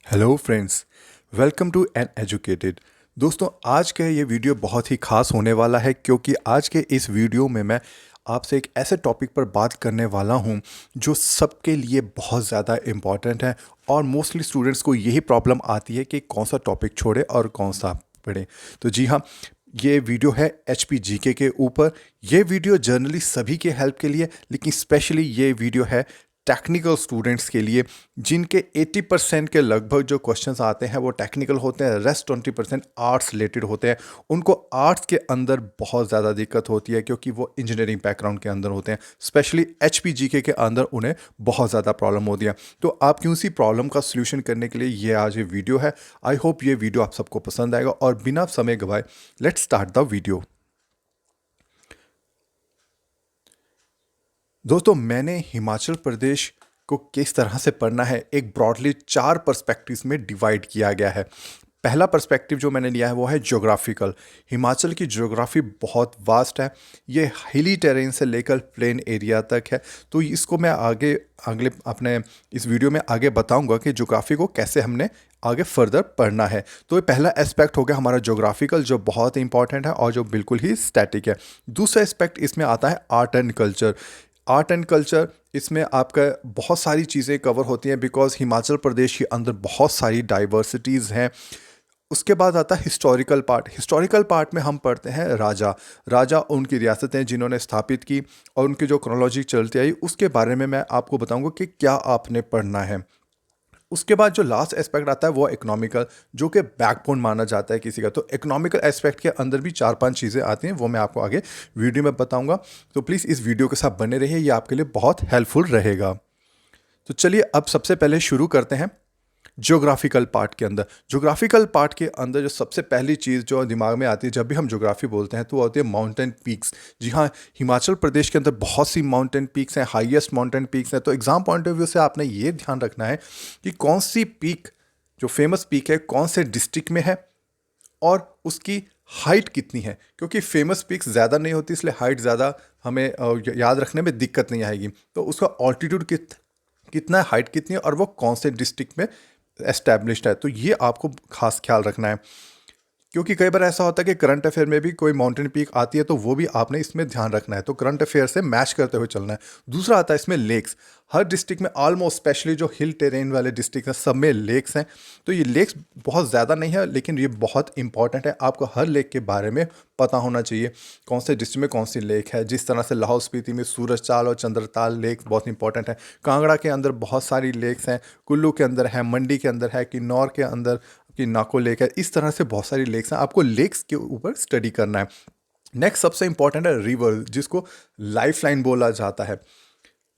Hello friends, welcome to an educated. दोस्तों, आज का ये वीडियो बहुत ही खास होने वाला है क्योंकि आज के इस वीडियो में मैं आपसे एक ऐसे टॉपिक पर बात करने वाला हूँ जो सबके लिए बहुत ज़्यादा इम्पॉर्टेंट है और मोस्टली स्टूडेंट्स को यही प्रॉब्लम आती है कि कौन सा टॉपिक छोड़े और कौन सा पढ़े। तो जी हाँ, ये वीडियो है एच पी जी के ऊपर। ये वीडियो जनरली सभी के हेल्प के लिए, लेकिन स्पेशली ये वीडियो है टेक्निकल स्टूडेंट्स के लिए जिनके 80% के लगभग जो क्वेश्चंस आते हैं वो टेक्निकल होते हैं, रेस्ट 20% आर्ट्स रिलेटेड होते हैं। उनको आर्ट्स के अंदर बहुत ज़्यादा दिक्कत होती है क्योंकि वो इंजीनियरिंग बैकग्राउंड के अंदर होते हैं। स्पेशली एच पी जी के अंदर उन्हें बहुत ज़्यादा प्रॉब्लम होती है। तो आपकी उसी प्रॉब्लम का सोल्यूशन करने के लिए ये आज ये वीडियो है। आई होप ये वीडियो आप सबको पसंद आएगा और बिना समय गवाए लेट्स स्टार्ट द वीडियो। दोस्तों, मैंने हिमाचल प्रदेश को किस तरह से पढ़ना है एक ब्रॉडली 4 पर्सपेक्टिव्स में डिवाइड किया गया है। पहला पर्सपेक्टिव जो मैंने लिया है वो है ज्योग्राफिकल। हिमाचल की ज्योग्राफी बहुत वास्ट है। ये हिली टेरेन से लेकर प्लेन एरिया तक है। तो इसको मैं आगे अगले अपने इस वीडियो में आगे बताऊंगा कि ज्योग्राफी को कैसे हमने आगे फर्दर पढ़ना है। तो ये पहला एस्पेक्ट हो गया हमारा ज्योग्राफिकल, जो बहुत इंपॉर्टेंट है और जो बिल्कुल ही स्टैटिक है। दूसरा एस्पेक्ट इसमें आता है art and culture. Art and culture, इसमें आपका बहुत सारी चीज़ें कवर होती हैं बिकॉज हिमाचल प्रदेश के अंदर बहुत सारी डाइवर्सिटीज़ हैं। उसके बाद आता है हिस्टोरिकल पार्ट। हिस्टोरिकल पार्ट में हम पढ़ते हैं राजा राजा उनकी रियासतें जिन्होंने स्थापित की और उनकी जो क्रोनोलॉजी चलती आई उसके बारे में मैं आपको बताऊंगा कि क्या आपने पढ़ना है। उसके बाद जो लास्ट एस्पेक्ट आता है वो इकोनॉमिकल, जो कि बैकबोन माना जाता है किसी का। तो इकोनॉमिकल एस्पेक्ट के अंदर भी 4-5 चीज़ें आती हैं, वो मैं आपको आगे वीडियो में बताऊंगा। तो प्लीज़ इस वीडियो के साथ बने रहिए, ये आपके लिए बहुत हेल्पफुल रहेगा। तो चलिए अब सबसे पहले शुरू करते हैं ज्योग्राफिकल पार्ट के अंदर। ज्योग्राफिकल पार्ट के अंदर जो सबसे पहली चीज़ जो दिमाग में आती है जब भी हम ज्योग्राफी बोलते हैं तो वो होती है माउंटेन पीक्स। जी हाँ, हिमाचल प्रदेश के अंदर बहुत सी माउंटेन पीक्स हैं, हाईएस्ट माउंटेन पीक्स हैं। तो एग्जाम पॉइंट ऑफ व्यू से आपने ये ध्यान रखना है कि कौन सी पीक जो फेमस पीक है कौन से डिस्ट्रिक्ट में है और उसकी हाइट कितनी है। क्योंकि फेमस पीक्स ज़्यादा नहीं होती इसलिए हाइट ज़्यादा हमें याद रखने में दिक्कत नहीं आएगी। तो उसका ऑल्टीट्यूड कितना है, हाइट कितनी है और वो कौन से डिस्ट्रिक्ट में एस्टैब्लिश्ड है। तो ये आपको खास ख्याल रखना है क्योंकि कई बार ऐसा होता है कि करंट अफेयर में भी कोई माउंटेन पीक आती है तो वो भी आपने इसमें ध्यान रखना है। तो करंट अफेयर से मैच करते हुए चलना है। दूसरा आता है इसमें लेक्स। हर डिस्ट्रिक्ट में ऑलमोस्ट, स्पेशली जो हिल टेरेन वाले डिस्ट्रिक्ट हैं सब में लेक्स हैं। तो ये लेक्स बहुत ज़्यादा नहीं है लेकिन ये बहुत इंपॉर्टेंट है। आपको हर लेक के बारे में पता होना चाहिए कौन से डिस्ट्रिक्ट में कौन सी लेक है। जिस तरह से लाहौल स्पीति में सूरज चाल और चंद्रताल लेक बहुत इंपॉर्टेंट है। कांगड़ा के अंदर बहुत सारी लेक्स हैं, कुल्लू के अंदर है, मंडी के अंदर है, किन्नौर के अंदर कि नाको लेक है। इस तरह से बहुत सारी लेक्स हैं, आपको लेक्स के ऊपर स्टडी करना है। नेक्स्ट सबसे इंपॉर्टेंट है रिवर, जिसको लाइफ लाइन बोला जाता है।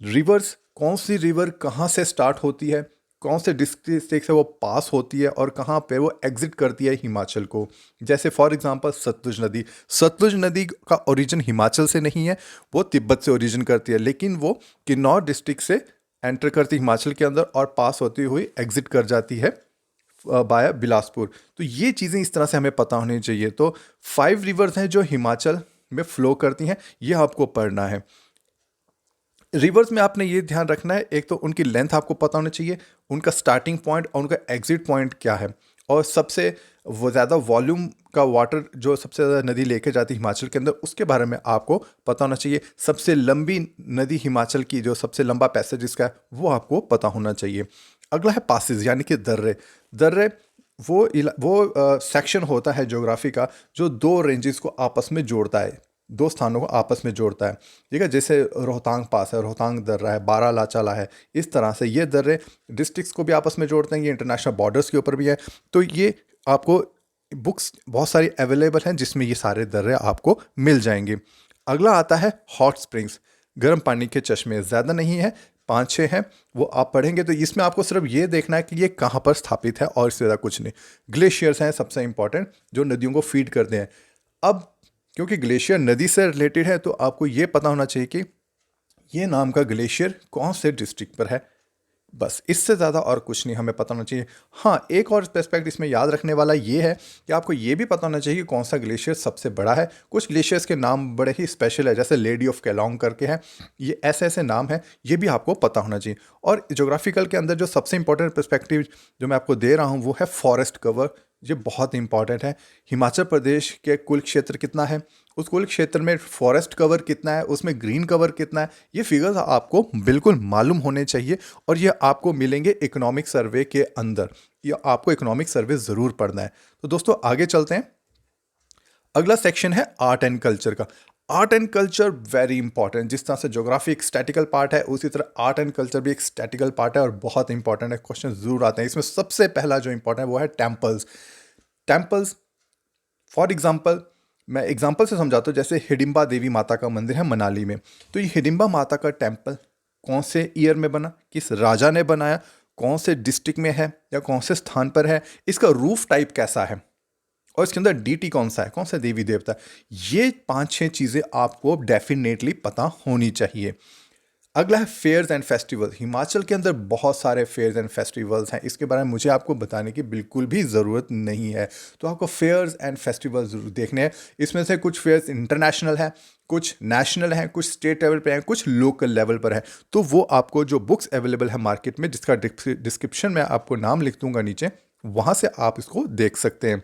रिवर्स, कौन सी रिवर कहाँ से स्टार्ट होती है, कौन से डिस्ट्रिक्ट से वो पास होती है और कहाँ पे वो एग्जिट करती है हिमाचल को। जैसे फॉर एग्जांपल सतलुज नदी। सतलुज नदी का ओरिजिन हिमाचल से नहीं है, वो तिब्बत से ओरिजिन करती है, लेकिन वो किन्नौर डिस्ट्रिक्ट से एंटर करती है हिमाचल के अंदर और पास होती हुई एग्जिट कर जाती है बाय बिलासपुर। तो ये चीज़ें इस तरह से हमें पता होनी चाहिए। तो 5 रिवर्स हैं जो हिमाचल में फ्लो करती हैं, ये आपको पढ़ना है। रिवर्स में आपने ये ध्यान रखना है, एक तो उनकी लेंथ आपको पता होना चाहिए, उनका स्टार्टिंग पॉइंट और उनका एग्जिट पॉइंट क्या है, और सबसे वो ज़्यादा वॉल्यूम का वाटर जो सबसे ज़्यादा नदी लेके जाती है हिमाचल के अंदर उसके बारे में आपको पता होना चाहिए। सबसे लंबी नदी हिमाचल की जो सबसे लंबा पैसेज जिसका है वो आपको पता होना चाहिए। अगला है पासिस यानी कि दर्रे। दर्रे वो सेक्शन होता है ज्योग्राफी का जो दो रेंजेस को आपस में जोड़ता है, दो स्थानों को आपस में जोड़ता है। ठीक है, जैसे रोहतांग पास है, रोहतांग दर्रा है, बारालाचाला है। इस तरह से ये दर्रे डिस्ट्रिक्ट्स को भी आपस में जोड़ते हैं, ये इंटरनेशनल बॉर्डर्स के ऊपर भी है। तो ये आपको बुक्स बहुत सारी अवेलेबल हैं जिसमें ये सारे दर्रे आपको मिल जाएंगे। अगला आता है हॉट स्प्रिंग्स, गर्म पानी के चश्मे। ज़्यादा नहीं है, 5-6 हैं, वो आप पढ़ेंगे। तो इसमें आपको सिर्फ ये देखना है कि ये कहाँ पर स्थापित है और इससे ज़्यादा कुछ नहीं। ग्लेशियर्स हैं सबसे इंपॉर्टेंट, जो नदियों को फीड करते हैं। अब क्योंकि ग्लेशियर नदी से रिलेटेड है तो आपको ये पता होना चाहिए कि ये नाम का ग्लेशियर कौन से डिस्ट्रिक्ट पर है। बस इससे ज़्यादा और कुछ नहीं हमें पता होना चाहिए। हाँ, एक और एस्पेक्ट इसमें याद रखने वाला ये है कि आपको ये भी पता होना चाहिए कि कौन सा ग्लेशियर सबसे बड़ा है। कुछ ग्लेशियर्स के नाम बड़े ही स्पेशल है, जैसे लेडी ऑफ केलोंग करके हैं, ये ऐसे ऐसे नाम हैं, ये भी आपको पता होना चाहिए। और ज्योग्राफिकल के अंदर जो सबसे इंपॉर्टेंट पर्सपेक्टिव जो मैं आपको दे रहा हूँ वो है फॉरेस्ट कवर। ये बहुत इंपॉर्टेंट है। हिमाचल प्रदेश के कुल क्षेत्र कितना है, उस कुल क्षेत्र में फॉरेस्ट कवर कितना है, उसमें ग्रीन कवर कितना है, ये फिगर्स आपको बिल्कुल मालूम होने चाहिए। और ये आपको मिलेंगे इकोनॉमिक सर्वे के अंदर। ये आपको इकोनॉमिक सर्वे ज़रूर पढ़ना है। तो दोस्तों आगे चलते हैं। अगला सेक्शन है आर्ट एंड कल्चर का। Art and culture very important. जिस तरह से ज्योग्राफी एक स्टैटिकल पार्ट है, उसी तरह आर्ट एंड कल्चर भी एक स्टैटिकल पार्ट है और बहुत इंपॉर्टेंट है। क्वेश्चन जरूर आते हैं इसमें। सबसे पहला जो इंपॉर्टेंट है वो है टेम्पल्स। टेम्पल्स फॉर एग्जाम्पल, मैं एग्जाम्पल से समझाता हूँ। जैसे हिडिंबा देवी माता का मंदिर है मनाली में, तो ये हिडिंबा माता का टेम्पल कौन से ईयर में बना, किस राजा ने बनाया, कौन से डिस्ट्रिक्ट में है या कौन से स्थान पर है, इसका रूफ टाइप कैसा है, और इसके अंदर डीटी कौन सा है, कौन सा देवी देवता है। ये 5-6 चीज़ें आपको डेफिनेटली पता होनी चाहिए। अगला है फेयर्स एंड फेस्टिवल। हिमाचल के अंदर बहुत सारे फेयर्स एंड फेस्टिवल्स हैं, इसके बारे में मुझे आपको बताने की बिल्कुल भी ज़रूरत नहीं है। तो आपको फेयर्स एंड फेस्टिवल्स ज़रूर देखने हैं। इसमें से कुछ फेयर्स इंटरनेशनल हैं, कुछ नेशनल हैं, कुछ स्टेट लेवल पे हैं, कुछ लोकल लेवल पर है। तो वो आपको जो बुक्स अवेलेबल है मार्केट में, जिसका डिस्क्रिप्शन में आपको नाम लिख दूंगा नीचे, वहाँ से आप इसको देख सकते हैं।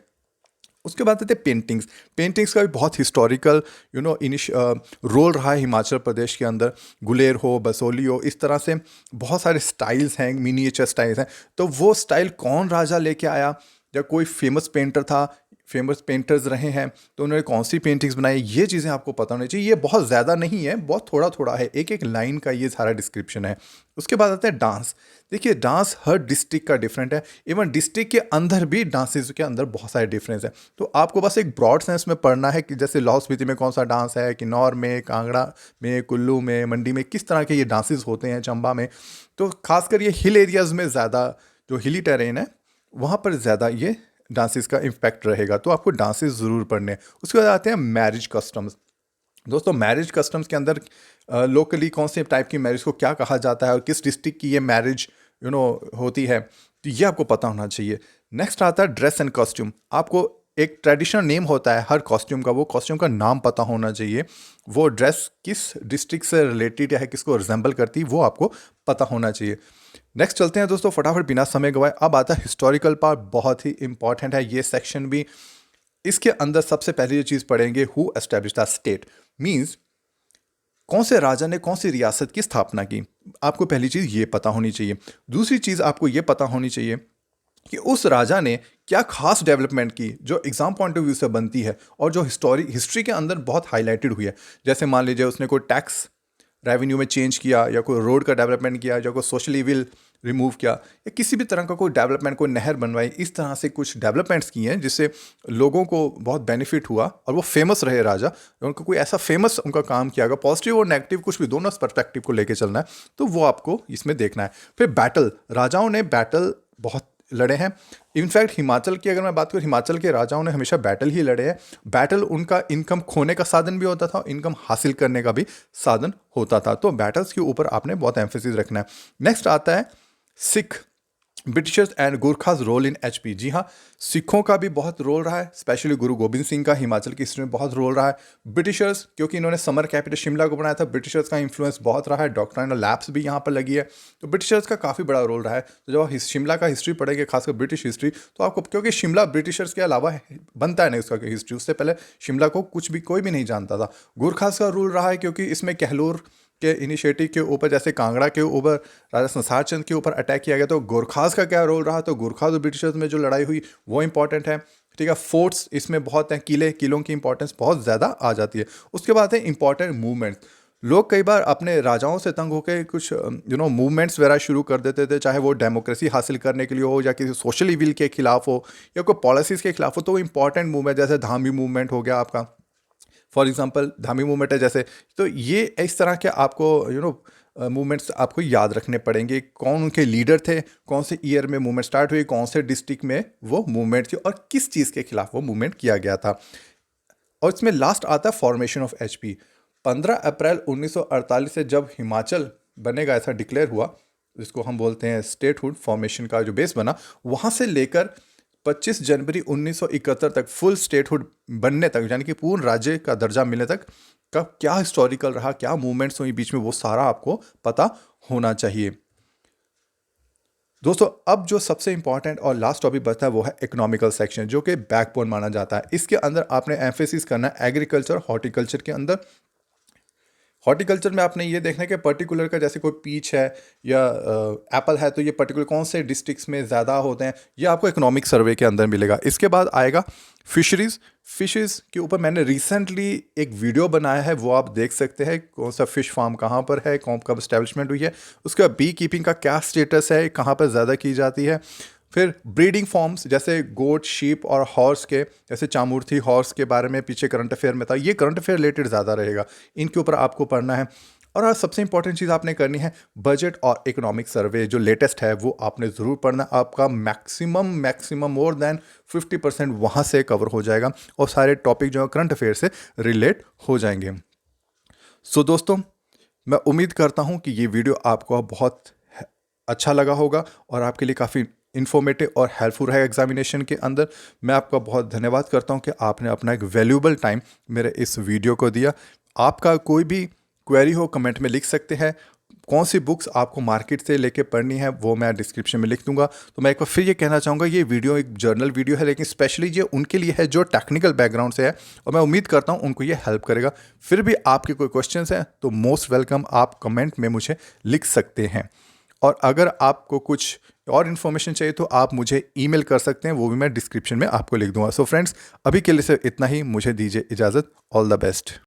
उसके बाद आते हैं पेंटिंग्स। पेंटिंग्स का भी बहुत हिस्टोरिकल रोल रहा है हिमाचल प्रदेश के अंदर। गुलेर हो, बसोली हो, इस तरह से बहुत सारे स्टाइल्स हैं, मिनिएचर स्टाइल्स हैं। तो वो स्टाइल कौन राजा लेके आया, या कोई फेमस पेंटर था, फेमस पेंटर्स रहे हैं तो उन्होंने कौन सी पेंटिंग्स बनाई, ये चीज़ें आपको पता होनी चाहिए। ये बहुत ज़्यादा नहीं है, बहुत थोड़ा थोड़ा है, एक एक लाइन का ये सारा डिस्क्रिप्शन है। उसके बाद आता है डांस। देखिए डांस हर डिस्ट्रिक्ट का डिफरेंट है। इवन डिस्ट्रिक्ट के अंदर भी डांसेस के अंदर बहुत सारे डिफरेंस है। तो आपको बस एक ब्रॉड सेंस में पढ़ना है कि जैसे लाहौल स्पीति में कौन सा डांस है, किन्नौर में, कांगड़ा में, कुल्लू में, मंडी में किस तरह के ये डांसेस होते हैं, चंबा में। तो खासकर ये हिल एरियाज़ में ज़्यादा, जो हिली टेरेन है वहाँ पर ज़्यादा ये डांसेस का इम्पैक्ट रहेगा। तो आपको डांसेस ज़रूर पढ़ने हैं। उसके बाद आते हैं मैरिज कस्टम्स। दोस्तों मैरिज कस्टम्स के अंदर लोकली कौन से टाइप की मैरिज को क्या कहा जाता है और किस डिस्ट्रिक्ट की ये मैरिज होती है, तो ये आपको पता होना चाहिए। नेक्स्ट आता है ड्रेस एंड कॉस्ट्यूम। आपको एक ट्रेडिशनल नेम होता है हर कॉस्ट्यूम का, वो कॉस्ट्यूम का नाम पता होना चाहिए। वो ड्रेस किस डिस्ट्रिक्ट से रिलेटेड है, किसको रिजेंबल करती है, वो आपको पता होना चाहिए। नेक्स्ट चलते हैं दोस्तों फटाफट बिना समय गवाए। अब आता है हिस्टोरिकल पार्ट, बहुत ही इंपॉर्टेंट है ये सेक्शन भी। इसके अंदर सबसे पहले ये चीज़ पढ़ेंगे, who established the state, means कौन से राजा ने कौन सी रियासत की स्थापना की। आपको पहली चीज़ ये पता होनी चाहिए। दूसरी चीज़ आपको ये पता होनी चाहिए कि उस राजा ने क्या खास डेवलपमेंट की जो एग्जाम पॉइंट ऑफ व्यू से बनती है और जो हिस्ट्री के अंदर बहुत हाईलाइटेड हुई है। जैसे मान लीजिए उसने कोई टैक्स रेवेन्यू में चेंज किया, या कोई रोड का डेवलपमेंट किया, या कोई सोशल इविल रिमूव किया, या किसी भी तरह का कोई डेवलपमेंट, कोई नहर बनवाई, इस तरह से कुछ डेवलपमेंट्स किए हैं जिससे लोगों को बहुत बेनिफिट हुआ और वो फेमस रहे राजा। उनको कोई ऐसा फेमस उनका काम किया गया, पॉजिटिव और नेगेटिव कुछ भी, दोनों पर्सपेक्टिव को लेके चलना है। तो वो आपको इसमें देखना है। फिर बैटल, राजाओं ने बैटल बहुत लड़े हैं। इनफैक्ट हिमाचल की अगर मैं बात करूँ, हिमाचल के राजाओं ने हमेशा बैटल ही लड़े हैं। बैटल उनका इनकम खोने का साधन भी होता था, इनकम हासिल करने का भी साधन होता था। तो बैटल्स के ऊपर आपने बहुत एम्फेसिस रखना है। नेक्स्ट आता है Sikh, Britishers and Gurkhas role in HP. जी हाँ, सिखों का भी बहुत रोल रहा है, स्पेशली गुरु गोबिंद सिंह का हिमाचल की हिस्ट्री में बहुत रोल रहा है। ब्रिटिशर्स, क्योंकि इन्होंने समर कैपिटल शिमला को बनाया था, ब्रिटिशर्स का इन्फ्लुएंस बहुत रहा है। डॉक्ट्राइनल लैब्स भी यहाँ पर लगी है, तो ब्रिटिशर्स का काफ़ी बड़ा रोल रहा है। तो जब शिमला का हिस्ट्री पढ़ेंगे, खासकर ब्रिटिश हिस्ट्री, तो आपको, क्योंकि शिमला ब्रिटिशर्स के अलावा बनता है नहीं उसका हिस्ट्री, उससे पहले शिमला को कुछ भी कोई भी नहीं जानता था। गुरखाज का रूल रहा है क्योंकि इसमें कहलूर के इनिशिएटिव के ऊपर, जैसे कांगड़ा के ऊपर राजा संसार चंद के ऊपर अटैक किया गया, तो गोरखास का क्या रोल रहा, तो गोरखास और ब्रिटिशर्स में जो लड़ाई हुई वो इंपॉर्टेंट है। ठीक है, फोर्ट्स इसमें बहुत हैं, किलों की इंपॉर्टेंस बहुत ज़्यादा आ जाती है। उसके बाद है इंपॉर्टेंट मूवमेंट्स। लोग कई बार अपने राजाओं से तंग होकर कुछ मूवमेंट्स वगैरह शुरू कर देते थे, चाहे वो डेमोक्रेसी हासिल करने के लिए हो, या किसी सोशल इविल के खिलाफ हो, या कोई पॉलिसीज़ के खिलाफ हो। तो वो इंपॉर्टेंट मूवमेंट, जैसे धामी मूवमेंट हो गया आपका, फॉर एग्जाम्पल धामी मूवमेंट है जैसे, तो ये इस तरह के आपको मूवमेंट्स आपको याद रखने पड़ेंगे। कौन उनके लीडर थे, कौन से ईयर में मूवमेंट स्टार्ट हुई, कौन से डिस्ट्रिक्ट में वो मूवमेंट थी, और किस चीज़ के खिलाफ वो मूवमेंट किया गया था। और इसमें लास्ट आता है फॉर्मेशन ऑफ एचपी। 15 अप्रैल 1948 से जब हिमाचल बनेगा ऐसा डिक्लेयर हुआ, जिसको हम बोलते हैं स्टेटहुड फॉर्मेशन का जो बेस बना, वहाँ से लेकर 25 जनवरी 1971 तक फुल स्टेटहुड बनने तक, यानी कि पूर्ण राज्य का दर्जा मिलने तक का क्या हिस्टोरिकल रहा, क्या मूवमेंट्स हुई बीच में, वो सारा आपको पता होना चाहिए। दोस्तों, अब जो सबसे इंपॉर्टेंट और लास्ट टॉपिक बचता है वो है इकोनॉमिकल सेक्शन, जो कि बैकबोन माना जाता है। इसके अंदर आपने एम्फेसिस करना है एग्रीकल्चर हॉर्टिकल्चर के अंदर। हॉर्टिकल्चर में आपने ये देखना है कि पर्टिकुलर का, जैसे कोई पीच है या एप्पल है, तो ये पर्टिकुलर कौन से डिस्ट्रिक्ट्स में ज़्यादा होते हैं, ये आपको इकोनॉमिक सर्वे के अंदर मिलेगा। इसके बाद आएगा फिशरीज़। फिशेज़ के ऊपर मैंने रिसेंटली एक वीडियो बनाया है, वो आप देख सकते हैं, कौन सा फिश फार्म कहाँ पर है, कौन कब स्टैब्लिशमेंट हुई है, उसके बाद बी कीपिंग का क्या स्टेटस है, कहाँ पर ज़्यादा की जाती है। फिर ब्रीडिंग फॉर्म्स जैसे गोट, शीप और हॉर्स के, जैसे चामुर्थी हॉर्स के बारे में पीछे करंट अफेयर में था, ये करंट अफेयर रिलेटेड ज़्यादा रहेगा, इनके ऊपर आपको पढ़ना है। और सबसे इंपॉर्टेंट चीज़ आपने करनी है, बजट और इकोनॉमिक सर्वे जो लेटेस्ट है वो आपने ज़रूर पढ़ना। आपका मैक्सिमम मोर देन 50% वहाँ से कवर हो जाएगा और सारे टॉपिक जो है करंट अफेयर से रिलेट हो जाएंगे। सो दोस्तों, मैं उम्मीद करता हूँ कि ये वीडियो आपको बहुत अच्छा लगा होगा और आपके लिए काफ़ी इन्फॉर्मेटिव और हेल्पफुल रहेगा एग्जामिनेशन के अंदर। मैं आपका बहुत धन्यवाद करता हूँ कि आपने अपना एक वैल्यूएबल टाइम मेरे इस वीडियो को दिया। आपका कोई भी क्वेरी हो कमेंट में लिख सकते हैं। कौन सी बुक्स आपको मार्केट से लेके पढ़नी है वो मैं डिस्क्रिप्शन में लिख दूंगा। तो मैं एक बार फिर ये कहना चाहूँगा, ये वीडियो एक जर्नल वीडियो है, लेकिन स्पेशली ये उनके लिए है जो टेक्निकल बैकग्राउंड से है, और मैं उम्मीद करता हूँ उनको ये हेल्प करेगा। फिर भी आपके कोई क्वेश्चंस हैं तो मोस्ट वेलकम, आप कमेंट में मुझे लिख सकते हैं। और अगर आपको कुछ और इन्फॉर्मेशन चाहिए तो आप मुझे ईमेल कर सकते हैं, वो भी मैं डिस्क्रिप्शन में आपको लिख दूंगा। सो फ्रेंड्स, अभी के लिए सिर्फ इतना ही, मुझे दीजिए इजाज़त। All the best.